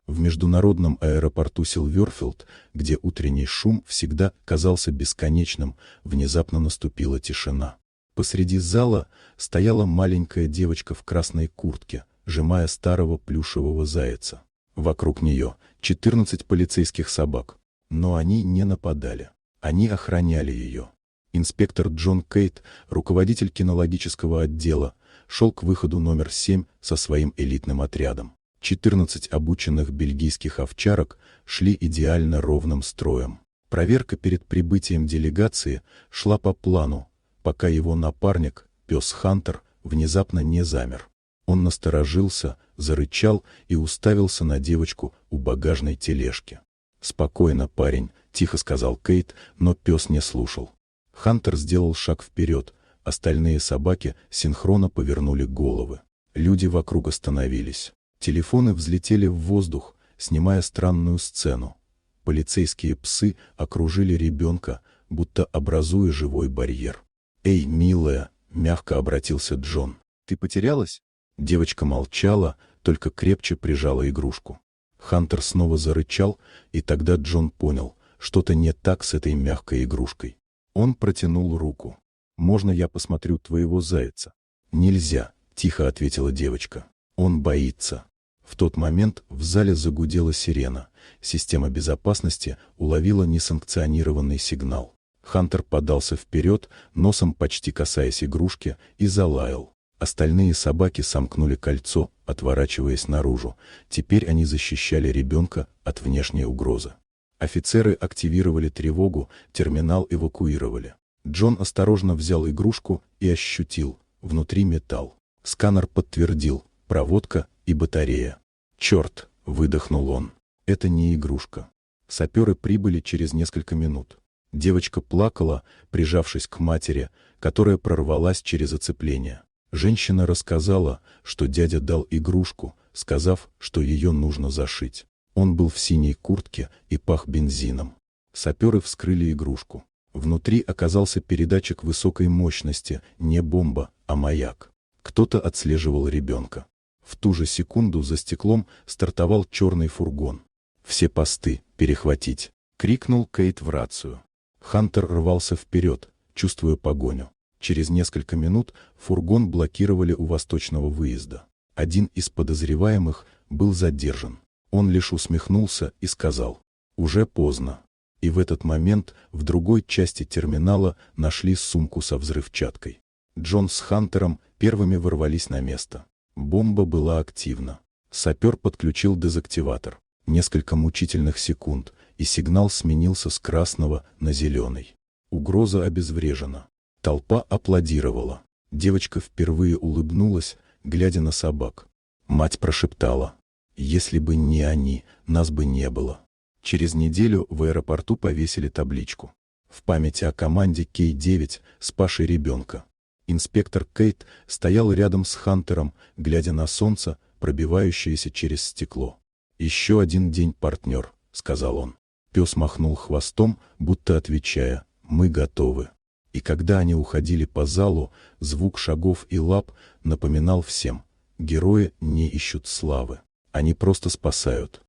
В международном аэропорту Силверфилд, где утренний шум всегда казался бесконечным, внезапно наступила тишина. Посреди зала стояла маленькая девочка в красной куртке, сжимая старого плюшевого зайца. Вокруг нее 14 полицейских собак. Но они не нападали. Они охраняли ее. Инспектор Джон Кейт, руководитель кинологического отдела, шел к выходу номер 7 со своим элитным отрядом. 14 обученных бельгийских овчарок шли идеально ровным строем. Проверка перед прибытием делегации шла по плану, пока его напарник, пес Хантер, внезапно не замер. Он насторожился, зарычал и уставился на девочку у багажной тележки. «Спокойно, парень», — тихо сказал Кейт, но пес не слушал. Хантер сделал шаг вперед, остальные собаки синхронно повернули головы. Люди вокруг остановились. Телефоны взлетели в воздух, снимая странную сцену. Полицейские псы окружили ребенка, будто образуя живой барьер. «Эй, милая», — мягко обратился Джон, — «ты потерялась?» Девочка молчала, только крепче прижала игрушку. Хантер снова зарычал, и тогда Джон понял, что-то не так с этой мягкой игрушкой. Он протянул руку. «Можно я посмотрю твоего зайца?» «Нельзя», — тихо ответила девочка. «Он боится». В тот момент в зале загудела сирена. Система безопасности уловила несанкционированный сигнал. Хантер подался вперед, носом почти касаясь игрушки, и залаял. Остальные собаки сомкнули кольцо, отворачиваясь наружу. Теперь они защищали ребенка от внешней угрозы. Офицеры активировали тревогу, терминал эвакуировали. Джон осторожно взял игрушку и ощутил: внутри металл. Сканер подтвердил: проводка и батарея. «Черт!» — выдохнул он. «Это не игрушка». Саперы прибыли через несколько минут. Девочка плакала, прижавшись к матери, которая прорвалась через оцепление. Женщина рассказала, что дядя дал игрушку, сказав, что ее нужно зашить. Он был в синей куртке и пах бензином. Саперы вскрыли игрушку. Внутри оказался передатчик высокой мощности, не бомба, а маяк. Кто-то отслеживал ребенка. В ту же секунду за стеклом стартовал черный фургон. «Все посты, перехватить!» — крикнул Кейт в рацию. Хантер рвался вперед, чувствуя погоню. Через несколько минут фургон блокировали у восточного выезда. Один из подозреваемых был задержан. Он лишь усмехнулся и сказал: «Уже поздно». И в этот момент в другой части терминала нашли сумку со взрывчаткой. Джон с Хантером первыми ворвались на место. Бомба была активна. Сапер подключил дезактиватор. Несколько мучительных секунд, и сигнал сменился с красного на зеленый. Угроза обезврежена. Толпа аплодировала. Девочка впервые улыбнулась, глядя на собак. Мать прошептала: «Если бы не они, нас бы не было». Через неделю в аэропорту повесили табличку: «В память о команде К-9, спасшей ребенка». Инспектор Кейт стоял рядом с Хантером, глядя на солнце, пробивающееся через стекло. «Еще один день, партнер», — сказал он. Пес махнул хвостом, будто отвечая: «Мы готовы». И когда они уходили по залу, звук шагов и лап напоминал всем: герои не ищут славы, они просто спасают.